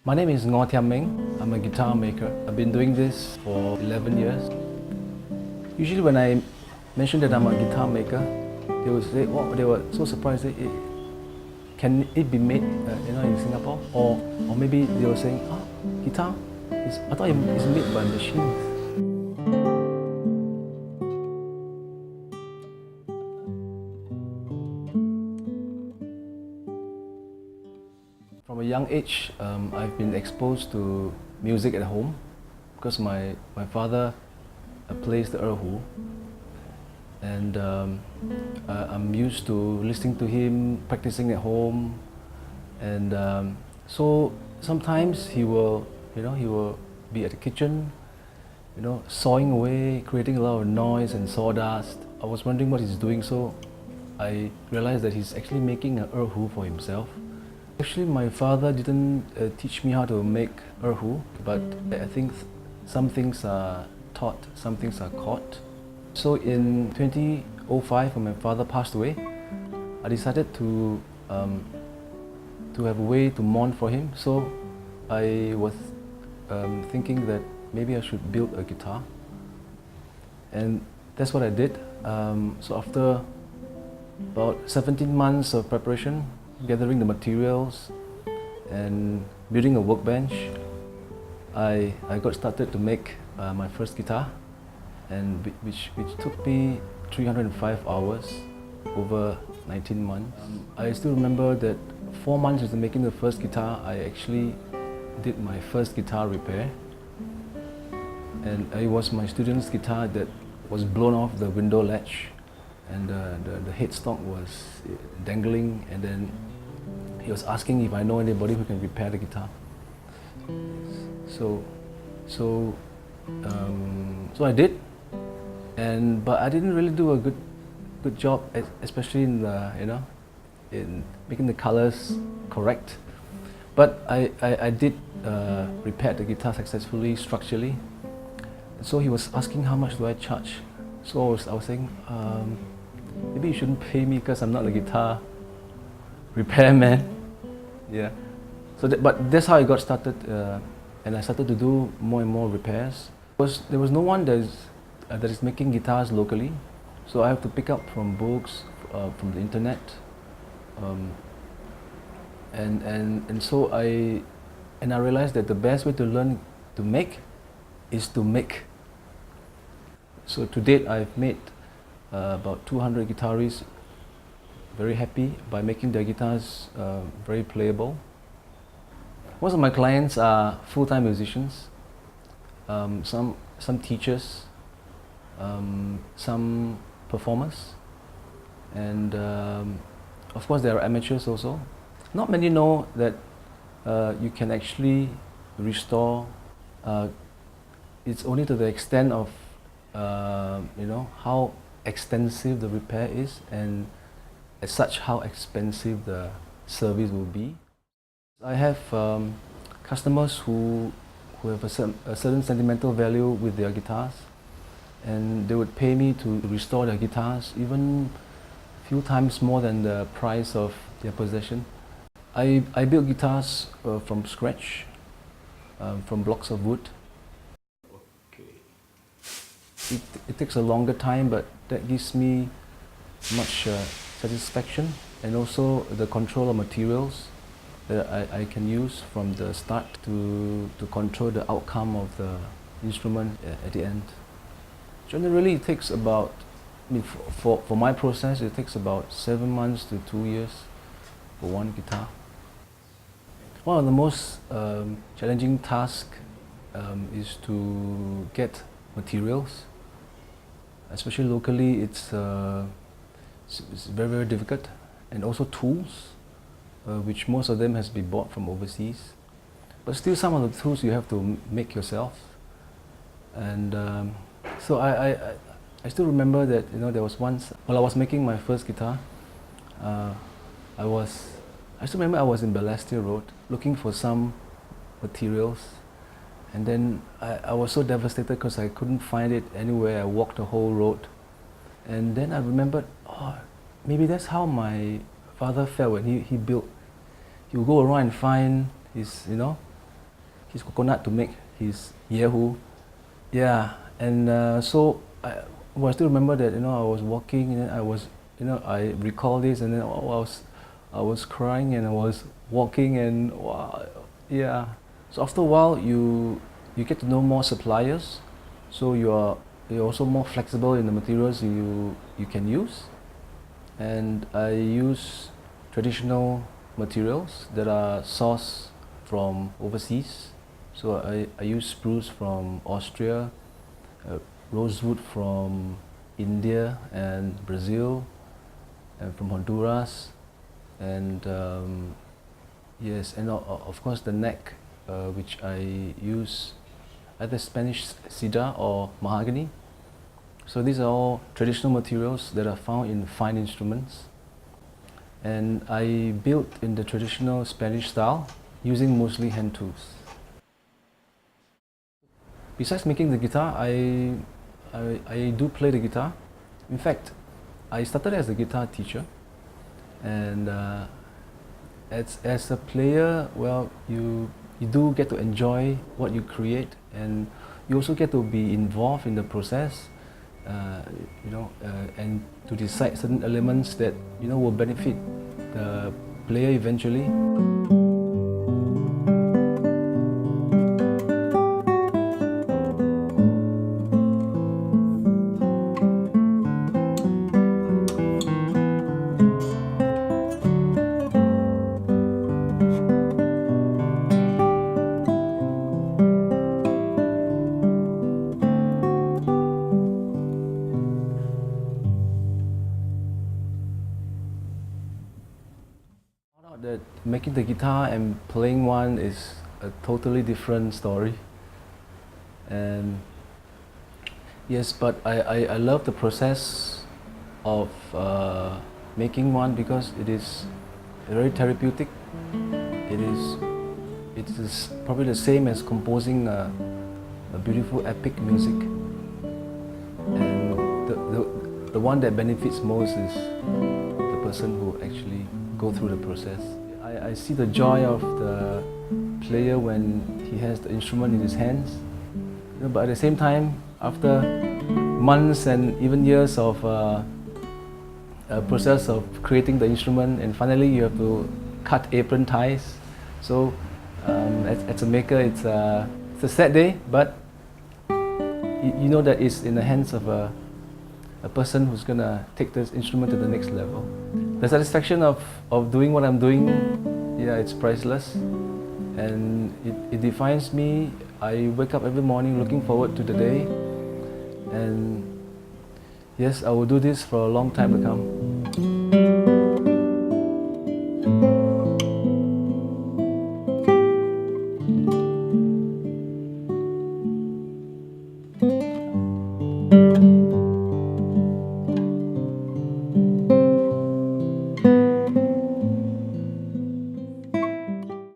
My name is Meng. I'm a guitar maker. I've been doing this for 11 years. Usually when I mention that I'm a guitar maker, they would say, oh, they were so surprised. Can it be made in Singapore? Or maybe they were saying, oh, guitar? I thought it's made by machines. From a young age, I've been exposed to music at home because my father plays the erhu, and I'm used to listening to him, practicing at home, and so sometimes he will be at the kitchen, sawing away, creating a lot of noise and sawdust. I was wondering what he's doing, so I realized that he's actually making an erhu for himself. Actually, my father didn't teach me how to make erhu, but I think some things are taught, some things are caught. So in 2005, when my father passed away, I decided to have a way to mourn for him. So I was thinking that maybe I should build a guitar, and that's what I did. So after about 17 months of preparation, gathering the materials and building a workbench, I got started to make my first guitar, and which took me 305 hours over 19 months. I still remember that 4 months after making the first guitar, I actually did my first guitar repair, and it was my student's guitar that was blown off the window ledge, and the headstock was dangling, and then he was asking if I know anybody who can repair the guitar. So I did, but I didn't really do a good job, especially in in making the colors correct. But I did repair the guitar successfully structurally. So he was asking how much do I charge. So I was saying, maybe you shouldn't pay me because I'm not a guitar repairman. Yeah. So but that's how I got started, and I started to do more and more repairs. There was no one that is making guitars locally, so I have to pick up from books, from the internet, and so I realized that the best way to learn to make is to make. So to date, I've made about 200 guitarists very happy by making their guitars very playable. Most of my clients are full-time musicians, some teachers, some performers, and of course there are amateurs also. Not many know that you can actually restore. It's only to the extent of how extensive the repair is, and as such how expensive the service will be. I have customers who have a certain sentimental value with their guitars, and they would pay me to restore their guitars even a few times more than the price of their possession. I build guitars from scratch, from blocks of wood. It takes a longer time, but that gives me much satisfaction, and also the control of materials that I can use from the start to control the outcome of the instrument at the end. Generally, it takes about, for my process, it takes about 7 months to 2 years for one guitar. One of the most challenging tasks is to get materials. Especially locally, it's very, very difficult, and also tools, which most of them has been bought from overseas. But still, some of the tools you have to make yourself. And so I still remember that there was once while I was making my first guitar, I still remember I was in Balestier Road looking for some materials. And then I was so devastated because I couldn't find it anywhere. I walked the whole road. And then I remembered, oh, maybe that's how my father felt when he built. He would go around and find his, his coconut to make his yehu. Yeah, and so I still remember that, I was walking and then I was, I recall this, and then I was crying and I was walking, and wow, yeah. So after a while, you get to know more suppliers, so you're also more flexible in the materials you can use. And I use traditional materials that are sourced from overseas. So I use spruce from Austria, rosewood from India and Brazil, and from Honduras, and yes, and of course the neck, which I use either Spanish cedar or mahogany. So these are all traditional materials that are found in fine instruments, and I built in the traditional Spanish style using mostly hand tools. Besides making the guitar, I do play the guitar. In fact, I started as a guitar teacher, and as a player, well, you do get to enjoy what you create, and you also get to be involved in the process, and to decide certain elements that will benefit the player eventually. That making the guitar and playing one is a totally different story, and yes, but I love the process of making one because it is very therapeutic. It is probably the same as composing a beautiful epic music, and the one that benefits most is the person who actually go through the process. I see the joy of the player when he has the instrument in his hands, but at the same time, after months and even years of a process of creating the instrument, and finally you have to cut apron ties. So as a maker, it's a sad day, but you know that it's in the hands of a person who's gonna take this instrument to the next level. The satisfaction of doing what I'm doing, yeah, it's priceless, and it defines me. I wake up every morning looking forward to the day, and yes, I will do this for a long time to come.